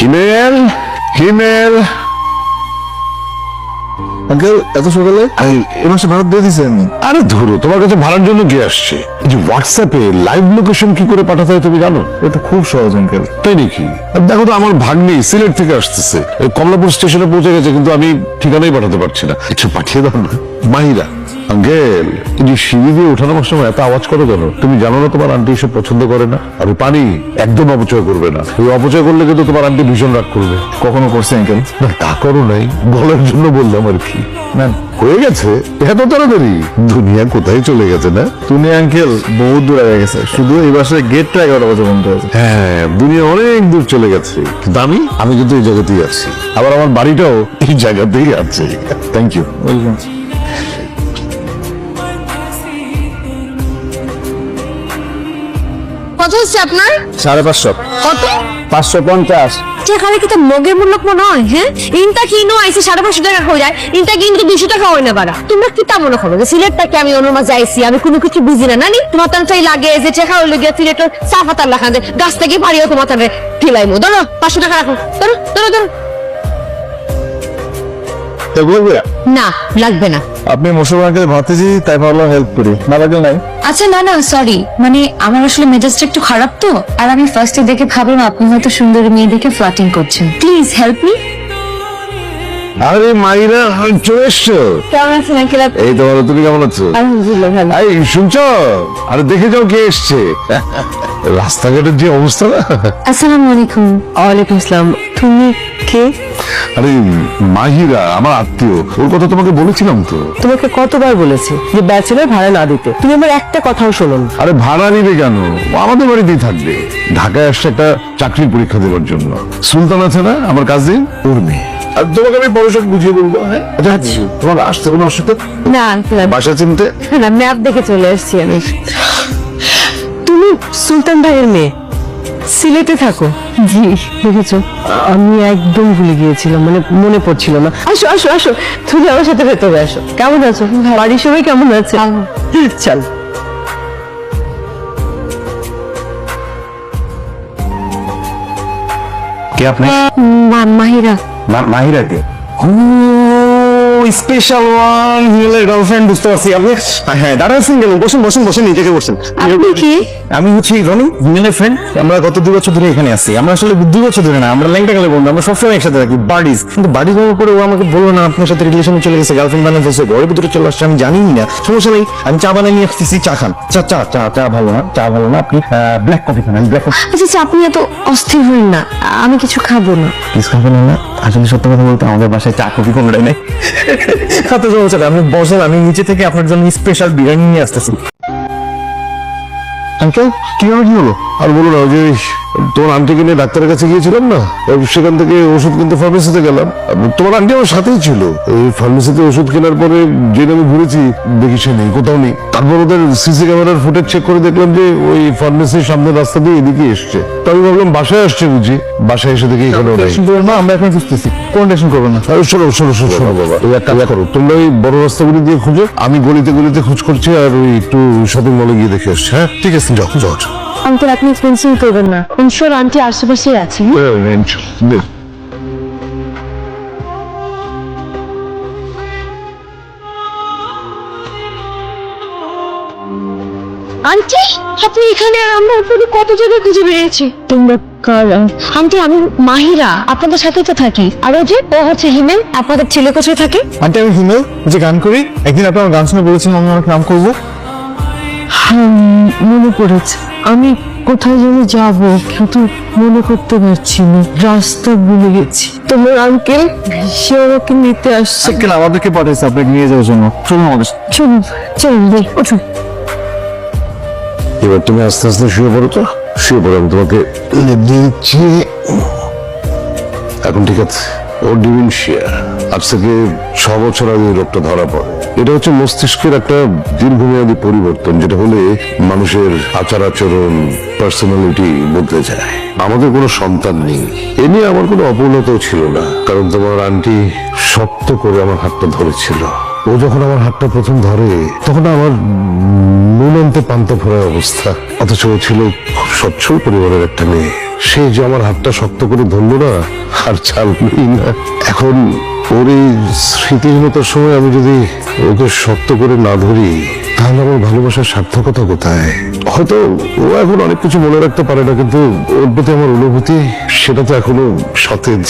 হিমেল, হিমেল। Uncle এত সকালে এ মাসে ভাড়া দিয়ে দিচ্ছেন? আরে ধরো, তোমার কাছে ভাড়ার জন্য কে আসছে? এই যে হোয়াটসঅ্যাপে লাইভ লোকেশন কি করে পাঠাতে হয় তুমি জানো? এটা খুব সহজ আঙ্কেল। তাই নাকি? আর দেখো তো, আমার ভাগ্নি সিলেট থেকে আসতেছে, এই কমলাপুর স্টেশনে পৌঁছে গেছে, কিন্তু আমি ঠিকানাই পাঠাতে পারছি না। একটু পাঠিয়ে দাও না। মাহিরা, আঙ্কেল এই যে সিঁড়ি দিয়ে ওঠানোর সময় এত আওয়াজ করো কেন? তুমি জানো না তোমার আন্টি এসব পছন্দ করে না? আর ওই পানি একদম অপচয় করবে না। ওই অপচয় করলে কিন্তু তোমার আন্টি ভীষণ রাগ করবে। কখনো করছে আঙ্কেল? না, তা করো নাই, বলার জন্য বললাম আর কি। না হয়ে গেছে এত তাড়াতাড়ি? দুনিয়া কোথায় চলে গেছে না? তুমি আঙ্কেল বহুত দূর হয়ে গেছে, শুধু এই বাসায় গেটটা 11 বছর বন্ধ আছে। হ্যাঁ, দুনিয়া অনেক দূর চলে গেছে, কিন্তু আমি কিন্তু এই জায়গাতেই আছি। আবার আমার বাড়িটাও এই জায়গাতেই আছে। Thank you. ওয়েলকাম। কত হচ্ছে আপনার? 550। কত? 550। যেখানে কি তো মগের মূল্য মনে হয়? হ্যাঁ, ইনটা কিনো আইছে 550 টাকা হয়ে যায়, ইনটা কিন্তু 200 টাকা হয় না বাড়া। তোমরা কি তা মনে করো যে সিলেটটাকে আমি অন্য মাঝে আইছি, আমি কোনো কিছু বুঝি না? নানি তোমার তান চাই লাগে যে টাকা হইলে গিয়ে সিলেটের সাফাতার লাখান দে গাছ থেকে পারিও তোমার তানে ঠিলাইমু। ধরো 500 টাকা রাখো, ধরো ধরো ধরো। না লাগবে না। আপনি মোশারফ আঙ্কেল ভাবতেছি, তাই ভাবলাম হেল্প করি। না লাগলে নাই। আচ্ছা না না সরি, মানে আমার আসলে মেজাজটা একটু খারাপ তো, আর আমি ফার্স্টে দেখে ভাবলাম আপনি হয়তো সুন্দর মেয়ে দেখে ফ্লার্টিং করছেন। Please help me. আরে মাইরা, চলে এসছো? কেমন আছেন আঙ্কেল? এই তো ভালো, তুমি কেমন আছো? আলহামদুলিল্লাহ ভালো। এই শুনছো? আরে দেখে যাও কে এসছে। রাস্তাঘাটের যে অবস্থা না। আসসালামু আলাইকুম। ওয়ালাইকুম আসসালাম। তুমি কে? আরে মাহিরা আমার আত্মীয়, ওর কথা তোমাকে বলেছিলাম তো। তোমাকে কতবার বলেছি যে ব্যাচেলর ভাড়া না দিতে, তুমি আমার একটা কথাও শোনো না। আরে ভাড়া নিবে কেন? ও আমাদের বাড়িতেই থাকবে। ঢাকায় আসছে একটা চাকরির পরীক্ষা দেওয়ার জন্য। সুলতান আছে না আমার কাজিন, ওর মেয়ে। আর তোমাকে আমি পরে সব বুঝিয়ে বলবো। হ্যাঁ আচ্ছা, তোমার আসতে কোনো অসুবিধা? না আঙ্কেল, বাসা চিনতে? না ম্যাপ দেখে চলে এসেছি আমি। তুমি সুলতান ভাইয়ের মেয়ে, সিলেটে থাকো? জি। দেখেছো, আমি একদম ভুলে গিয়েছিলাম, মানে মনে পড়ছিল না। আসো আসো আসো, তুমি আমার সাথে ভেতরে আসো। কেমন আছো? বাড়ির সবাই কেমন আছে? চল। কে আপনি? মাহিরা। মাহিরা কে? ও স্পেশাল ওয়ান, হিমেলের গার্লফ্রেন্ড। বুঝতে পারছি। আপনি হ্যাঁ দাঁড়ান, সিঙ্গেল। বসুন বসুন বসুন, নিজেকে বসুন। আপনি কি? আমি হচ্ছি রনি, হিমেলের ফ্রেন্ড। আমরা গত 2 বছর ধরে এখানে আছি। আমরা আসলে 2 বছর ধরে না, আমরা ল্যাংটা কালে বন্ধু। আমরা সবসময় একসাথে থাকি, বার্ডিজ। কিন্তু বার্ডিজ হওয়ার পরে ও আমাকে বললো না আপনার সাথে রিলেশনে চলে গেছে, গার্লফ্রেন্ড বানিয়ে ফেলছে, ঘরের ভিতরে চলে আসছে। আমি জানি না, সমস্যা নেই, আমি চা বানিয়ে নিয়ে আসতেছি, চা খান। চা চা চা চা ভালো না, চা ভালো না, আপনি ব্ল্যাক কফি খান। আমি ব্ল্যাক কফি। আচ্ছা আপনি এত অস্থির হন না, আমি কিছু খাবো না। প্লিজ খাবেন না। আসলে সত্য কথা বলতে আমাদের বাসায় চা কফি কোনোটাই নেই। খাতে সমস্যা নেই, আপনি বসেন, আমি নিচে থেকে আপনার জন্য স্পেশাল বিরিয়ানি নিয়ে আসতেছি। আঙ্কেল কিভাবে কি হলো? আর বলো না, ওই যে তোমার আন্টিকে নিয়ে ডাক্তারের কাছে গিয়েছিলাম না, সেখান থেকে ওষুধ কিনতে ফার্মেসিতে গেলাম। তোমার আন্টি আমার সাথেই ছিল। এই ফার্মেসিতে ওষুধ কেনার পরে যে আমি ঘুরেছি, দেখি সে নেই, কোথাও নেই। তারপর ওদের সিসি ক্যামেরার ফুটেজ চেক করে দেখলাম যে ওই ফার্মেসির সামনে রাস্তা দিয়ে এদিকে এসছে। তো আমি ভাবলাম বাসায় আসছে বুঝি, বাসায় এসে দেখি এখানেও নেই। না, আমরা এখন খুঁজতেছি, কোন টেনশন করবেন না। আরে শোনো শোনো শোনো শোনো বাবা, ওই একটা কাজ করো, তোমরা ওই বড় রাস্তাগুলি দিয়ে খুঁজো, আমি গলিতে গলিতে খোঁজ করছি, আর ওই একটু শপিং মলে গিয়ে দেখে আসছি। হ্যাঁ ঠিক আছে, যাও যাও। আঙ্কেল আপনি টেনশন করবেন না, ইনশোর আন্টি আশেপাশে আছে। আন্টি আপনি এখানে? আর আমরা আপনাকে কত জায়গায় খুঁজে বেরিয়েছি। তোমরা কার? আন্টি আমি মাহিরা, আপনাদের সাথে তো থাকি। আর ওই যে ও হচ্ছে হিমেল, আপনাদের ছেলে কোথায় থাকে? আন্টি আমি হিমেল, যে গান করি। একদিন আপনি আমার গান শুনে বলেছিলেন আমি আমাকে নাম করবো। মনে পড়েছে, আমি কোথায় যেন যাব, কিন্তু মনে করতে পারছি না, রাস্তা ভুলে গেছি। তোমার আঙ্কেল সে আমাকে নিতে আসছে। আঙ্কেল আমাদেরকে পাঠাইছে আপনাকে নিয়ে যাওয়ার জন্য। চলুন আমাদের সাথে। চলুন চলুন ওঠুন। এবার তুমি আস্তে আস্তে শুয়ে পড়ো তো, শুয়ে পড়ো, আমি তোমাকে লেপ দিয়ে দিচ্ছি। এখন ঠিক আছে? ওর ডিমেনশিয়া, আজ থেকে 6 বছর আগে এই রোগটা ধরা পড়ে। এটা হচ্ছে মস্তিষ্কের একটা দীর্ঘমেয়াদী পরিবর্তন, যেটা হলে মানুষের আচার আচরণ, পার্সোনালিটি বদলে যায়। আমাদের কোনো সন্তান নেই, এ নিয়ে আমার কোনো অপূর্ণতাও ছিল না, কারণ তোমার আন্টি শক্ত করে আমার হাতটা ধরেছিল। ও যখন আমার হাতটা প্রথম ধরে, তখন আমার নুন আনতে পান্তা ভরা অবস্থা, অথচ ও ছিল খুব সচ্ছল পরিবারের একটা মেয়ে। সে যে আমার হাতটা শক্ত করে ধরলো না, আর ছাড়লই না। এখন ওর এই স্মৃতিহীনতার সময় আমি যদি ওকে শক্ত করে না ধরি, তাহলে আমার ভালোবাসার সার্থকতা কোথায়? হয়তো ও এখন অনেক কিছু মনে রাখতে পারে না, কিন্তু ওর প্রতি আমার অনুভূতি সেটা তো এখনো সতেজ।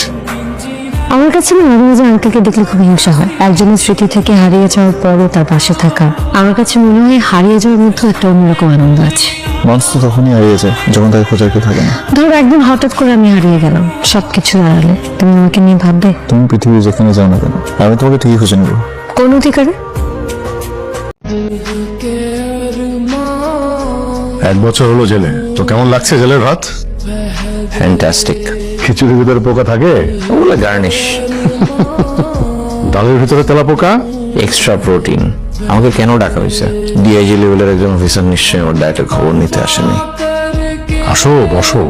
আমার কাছে না মাঝে মাঝে আঙ্কেলকে দেখলে খুব হিংসা হয়। একজনের স্মৃতি থেকে হারিয়ে যাওয়ার পরও তার পাশে থাকা, আমার কাছে মনে হয় হারিয়ে যাওয়ার মধ্যে একটা অন্যরকম আনন্দ আছে। মানুষ তো তখনই হারিয়ে যায় যখন তাকে খোঁজার কেউ থাকে না। ধরো একদিন হঠাৎ করে আমি হারিয়ে গেলাম, সবকিছু হারালে তুমি আমাকে নিয়ে ভাববে? তুমি পৃথিবীর যেখানে যাও না কেন, আমি তোমাকে ঠিকই খুঁজে নেবো। কোন অধিকারে? 1 বছর হলো জেলে, তো কেমন লাগছে জেলের ভাত? ফ্যান্টাস্টিক। খিচুড়ির ভিতরে পোকা থাকে, ওগুলো গার্নিশ। ডালের ভিতরে তেলা পোকা। Extra protein. আমাকে কেন ডাকা হয়েছে? ডিআইজি লেভেলের একজন অফিসার নিশ্চয়ই আমার ডায়েটের খবর নিতে আসেনি। আসো, বসো।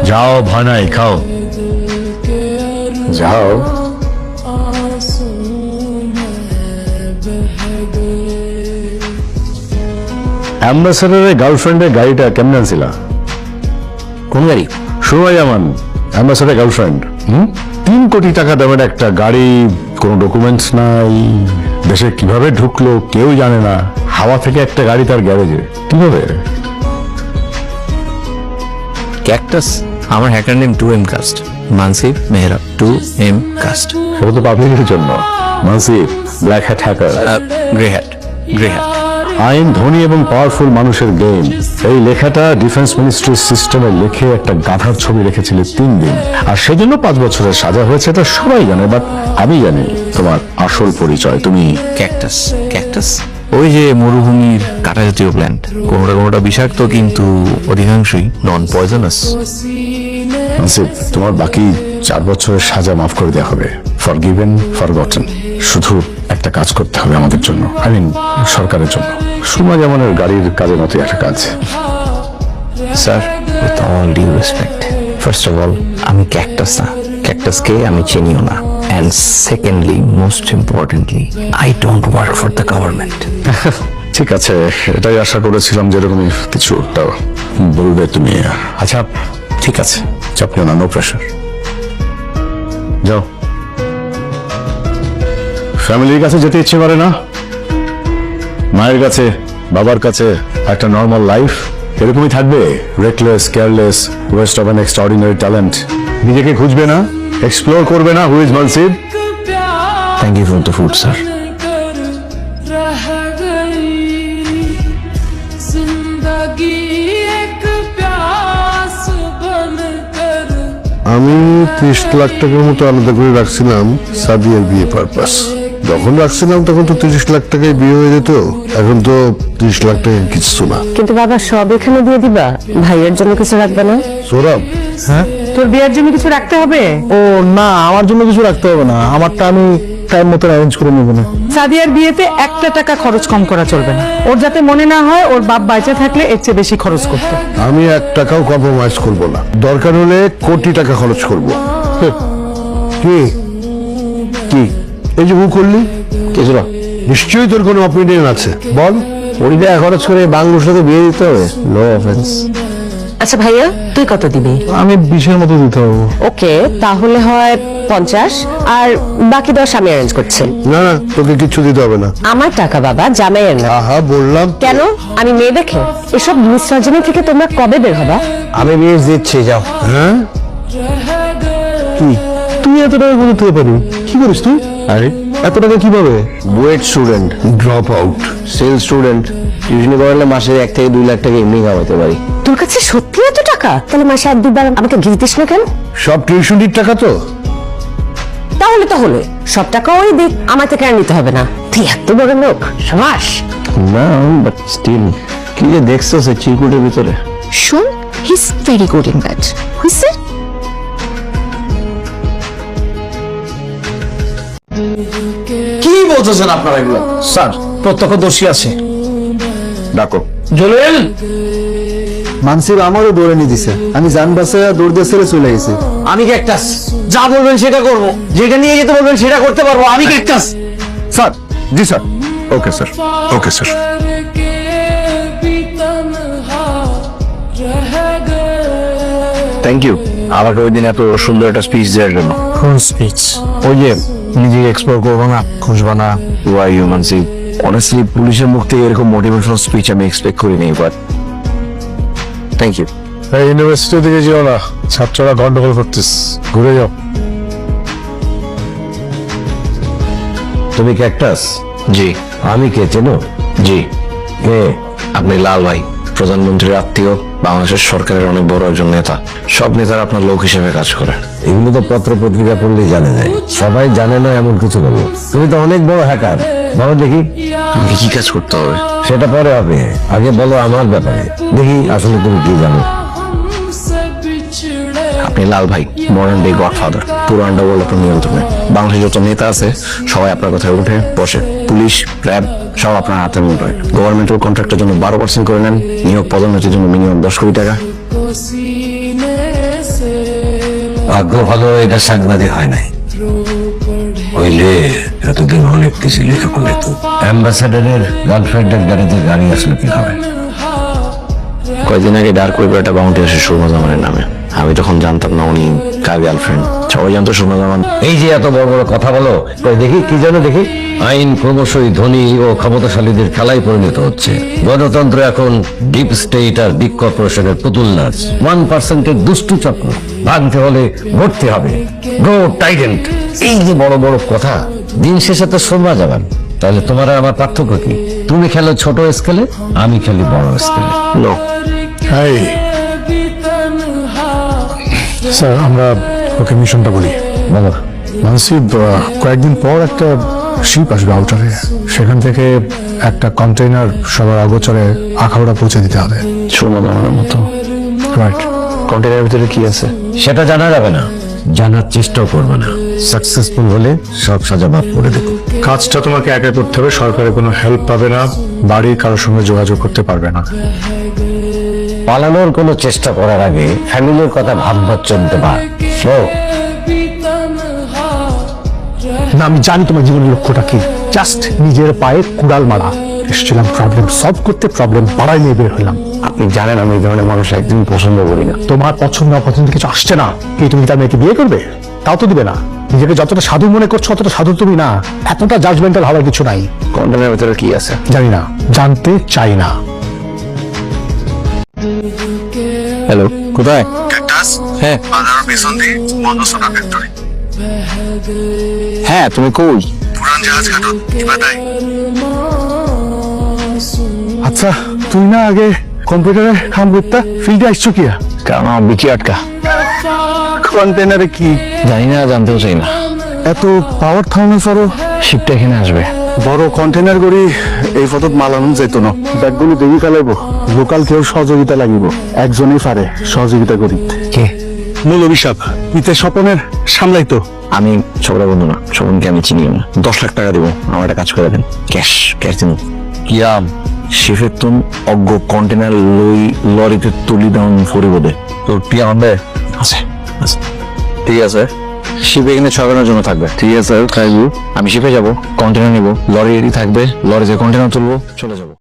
যাও, ভয় নাই, খাও। যাও। অ্যাম্বাসেডারের গার্লফ্রেন্ডের গাড়িটা কেমন ছিল? কোন গাড়ি? সুমাইয়ামান, অ্যাম্বাসেডার গার্লফ্রেন্ড। 3 কোটি টাকা দামের একটা গাড়ি, কোনো ডকুমেন্টস নাই, দেশে কিভাবে ঢুকলো কেউ জানে না। হাওয়া থেকে একটা গাড়ি তার গ্যারেজে, কিভাবে? ক্যাকটাস। আমার hacker name 2M cast, Mansib Mehra 2M cast. সেটা তো পাবলিকের জন্য। Mansib, black hat hacker. Grey hat, grey hat. আইন ধনী এবং পাওয়ারফুল মানুষের গেম। এই লেখাটা ডিফেন্স মিনিস্ট্রির সিস্টেমে লিখে একটা গাধার ছবি রেখেছিলে 3 দিন, আর সেজন্য 5 বছরের সাজা হয়েছে। এটা সবাই জানে, বাট আমি জানি তোমার আসল পরিচয়। তুমি ক্যাকটাস। ক্যাকটাস ওই যে মরুভূমির কাঁটা জাতীয় প্ল্যান্ট, কোনোটা কোনোটা বিষাক্ত কিন্তু অধিকাংশই নন পয়জনাস। মানসিব, তোমার বাকি 4 বছরের সাজা মাফ করে দেওয়া হবে। Forgiven, forgotten. শুধু একটা কাজ করতে হবে আমাদের জন্য, আই মিন সরকারের জন্য। সুমাইয়ামানের গাড়ির কাজের মতো একটা কাজ। Sir, with all due respect, first of all আমি ক্যাকটাস না, ক্যাকটাসকে আমি চিনিও না। And secondly, most importantly, I don't work for the government. ঠিক আছে, এটাই আশা করেছিলাম যে এরকমই কিছু একটা বলবে তুমি। আচ্ছা ঠিক আছে, চাপ নিও না, নো প্রেশার। যাও। ফ্যামিলির কাছে যেতে ইচ্ছে করে না? মায়ের কাছে, বাবার কাছে একটা নর্মাল লাইফ এরকমই থাকবে? Reckless, careless, waste of an extraordinary talent. নিজেকে খুঁজবে না, এক্সপ্লোর করবে না? Who is Mansib? Thank you for the food sir. আমি 30 লাখ টাকার মতো আলাদা করে রাখছিলাম সাদিয়ার বিয়ে পারপাস। যখন রাখছিলাম তখন তো 30 লাখ টাকায় বিয়ে হয়ে যেত, এখন তো 30 লাখ টাকা কিছু না। কিন্তু বাবা সব এখানে দিয়ে দিবা, ভাইয়ের জন্য কিছু রাখবে না? সৌরভ, হ্যাঁ? তোর বিয়ের জন্য কিছু রাখতে হবে? ও না, আমার জন্য কিছু রাখতে হবে না, আমারটা আমি টাইম মতো অ্যারেঞ্জ করে নেবো না। সাদিয়ার বিয়েতে 1 টাকা খরচ কম করা চলবে না। ওর যাতে মনে না হয় ওর বাপ বাইচে থাকলে এর চেয়ে বেশি খরচ করতো। আমি 1 টাকাও কম্প্রোমাইজ করব না, দরকার হলে কোটি টাকা খরচ করব। কি কি এই যে ভুল করলি? কিছু না। নিশ্চয়ই তোর কোনো অপিনিয়ন আছে, বল। কোটি টাকা খরচ করে বাংলোর সাথে বিয়ে দিতে হবে? No offence. আচ্ছা ভাইয়া, তুই কত দিবি? আমি 20-এর মতো দিতে পারবো। ওকে, তাহলে হয় 50, আর বাকি 10 আমি অ্যারেঞ্জ করছি। না না, তোকে কিচ্ছু দিতে হবে না। আমার টাকা বাবা, জামাইয়ের না। আহা, বললাম। কেন? আমি মেয়ে দেখে? এসব নিঃসর্জনী থেকে তোমরা কবে বের হবা? আমি বিয়ে দিচ্ছি, যাও। হ্যাঁ, কি তুই এত টাকা করে দিতে পারি? কি করিস তুই? আরে এত টাকা কিভাবে? BUET student, drop out. সেল স্টুডেন্ট, টিউশনি করালে মাসে 1 থেকে 2 লাখ টাকা এমনি কামাতে পারি। তোর কাছে সত্যি এত টাকা? তাহলে মাসে 1-2 বার আমাকে গিফট দিস না কেন? সব টিউশনির টাকা তো। তাহলে সব টাকা ওই দিক, আমার থেকে আর নিতে হবে না। তুই এত বড় লোক, সাবাস। না, বাট স্টিল, কি যে দেখছো সে চিরকুটের ভিতরে? শোন, he is very good in that. হুইসে কি বলতেছেন আপনারা এগুলো? স্যার, প্রত্যক্ষদর্শী আছে, ডাকো। জলিল। মানসিব আমারও দৌড়ে নিয়ে দিছে, আমি জান বাসায় দৌড় দিয়ে ছেড়ে চলে গেছি। আমি ক্যাকটাস, যা বলবেন সেটা করব, যেটা নিয়ে যেতে বলবেন সেটা করতে পারবো। আমি ক্যাকটাস। স্যার, জি sir. Okay sir, okay sir. Thank you আমাকে ওই দিন এত সুন্দর একটা স্পিচ দেওয়ার জন্য। কোন স্পিচ? ওই যে নিজেকে এক্সপ্লোর করবো না, খুঁজবো না। ওয়াই ইউ মানসি, অনেস্টলি পুলিশের মুখ থেকে এরকম মোটিভেশনাল স্পিচ আমি এক্সপেক্ট করিনি, বাট থ্যাংক ইউ। এই ইউনিভার্সিটির দিকে যেও না, ছাত্ররা গন্ডগোল করতেস, ঘুরে যাও। তুমি ক্যাকটাস? জি। আমি কে চেনো? জি। কে? আপনি লাল ভাই, প্রধানমন্ত্রীর আত্মীয়, বাংলাদেশের সরকারের অনেক বড় একজন নেতা। সব নেতারা আপনার লোক হিসেবে কাজ করে। এগুলো তো পত্র পত্রিকা পড়লেই জানা যায়, সবাই জানে না এমন কিছু বলো। তুমি তো অনেক বড় হ্যাকার, বলো দেখি আমাকে কি কাজ করতে হবে? সেটা পরে হবে, আগে বলো আমার ব্যাপারে দেখি আসলে তুমি কি জানো। আপনি লাল ভাই, মডার্ন ডে গডফাদার, পুরো আন্ডারওয়ার্ল্ড আপনার নিয়ন্ত্রণে। বাংলাদেশে যত নেতা আছে সবাই আপনার কথায় উঠে বসে। পুলিশ, র্যাব সব আপনার হাতের মুঠোয়। গভর্নমেন্টাল কন্ট্রাক্টের জন্য 12% করে নেন, নিয়োগ পদোন্নতির জন্য মিনিমাম 10 কোটি টাকা। ভাগ্য ভালো এটা সাংবাদিক হয় নাই, হইলে এতদিন অনেক কিছু লিখে করলে তো। অ্যাম্বাসাডারের গার্লফ্রেন্ডের গাড়িতে গাড়ি আসলে কি হবে? কয়েকদিন আগে ডার্ক ওয়েবে একটা বাউন্টি আসে সুরমা জামানের নামে। আমি তখন জানতাম না উনি কার গার্লফ্রেন্ড। সবাই জানতো সুরমা জামান। এই যে এত বড় বড় কথা বলো, কই দেখি কি জানো দেখি। আইন ক্রমশই ধনী ও ক্ষমতাশালীদের খেলায় পরিণত হচ্ছে। গণতন্ত্র এখন ডিপ স্টেট আর বিগ কর্পোরেশনের পুতুল নাচ। 1% দুষ্টু চক্র ভাঙতে হলে ভরতে হবে। গো টাইডেন্ট। এই যে বড় বড় কথা, দিন শেষে তো শোনা যাবেন। তাহলে তোমার আর আমার পার্থক্য কি? তুমি খেলো ছোট স্কেলে, আমি খেলি বড় স্কেলে। নো, এই স্যার, আমরা ওকে মিশনটা বলি। বলো। মানসি, কয়েকদিন পর একটা শিপ আসবে আউটারে, সেখান থেকে একটা কন্টেইনার সবার আগোচরে আখাউড়া পৌঁছে দিতে হবে। সুরমা জামানের মতো। রাইট। কন্টেনারের ভিতরে কি আছে সেটা জানা যাবে না, জানার চেষ্টাও করবে না। সাকসেসফুল হলে সব সাজা মাফ করে দেবো। কাজটা তোমাকে একা করতে হবে, সরকারের কোনো হেল্প পাবে না, বাড়ির কারোর সঙ্গে যোগাযোগ করতে পারবে না। পালানোর কোনো চেষ্টা করার আগে ফ্যামিলির কথা ভাববার চলতে পার। না, আমি জানি তোমার জীবনের লক্ষ্যটা কি। জাস্ট নিজের পায়ে কুড়াল মারা। এসেছিলাম প্রবলেম সলভ করতে, প্রবলেম বাড়াই নিয়ে বের হলাম। আপনি জানেন আমি এই ধরনের মানুষ একদিন পছন্দ করি না। তোমার পছন্দ অপছন্দ কিছু আসছে না। কি তুমি তার মেয়েকে বিয়ে করবে? তাও তো দিবে না। নিজেকে যতটা সাধু মনে করছো অতটা সাধু তুমি না। এতটা জাজমেন্টাল হওয়ার কিছু নাই। কন্টেনারের ভিতরে কি আছে? জানি না, জানতে চাই না। হ্যালো, কোথায়? হ্যাঁ হ্যাঁ, তুমি কই? আচ্ছা, তুমি না আগে কম্পিউটারে কাম করতে, ফিল্ডে আসছো কি? কারণ আমার বিচি আটকা। কন্টেনারে কি? জানি না, জানতেও চাই না। এত পাওয়ার থাউনে সরো। শিপটা এখানে আসবে। বড় কন্টেনার করি এই ফটোত মালানো যেত না। ব্যাগগুলো দেখি ফেলাইব, লোকাল কেউ সহযোগিতা লাগিব। একজনই পারে সহযোগিতা করি। কে? মূল অভিশাপ ইতে স্বপনের সামলাইতো। আমি ছোটরা বন্ধু না, স্বপনকে আমি চিনিও না। 10 লাখ টাকা দিব, আমার একটা কাজ করে দেন। ক্যাশ ক্যাশ দিন। কিয়াম শিফের তুন অজ্ঞ কন্টেনার লই লরিতে তুলি দাম ফরিবদে। তোর টিয়া আনবে? আছে আছে, ঠিক আছে। শিপে এখানে 6 ঘন্টার জন্য থাকবে। ঠিক আছে, আমি শিপে যাব, কন্টেনার নিব, লরি রেডি থাকবে, লরিতে কন্টেনার তুলবো, চলে যাবো।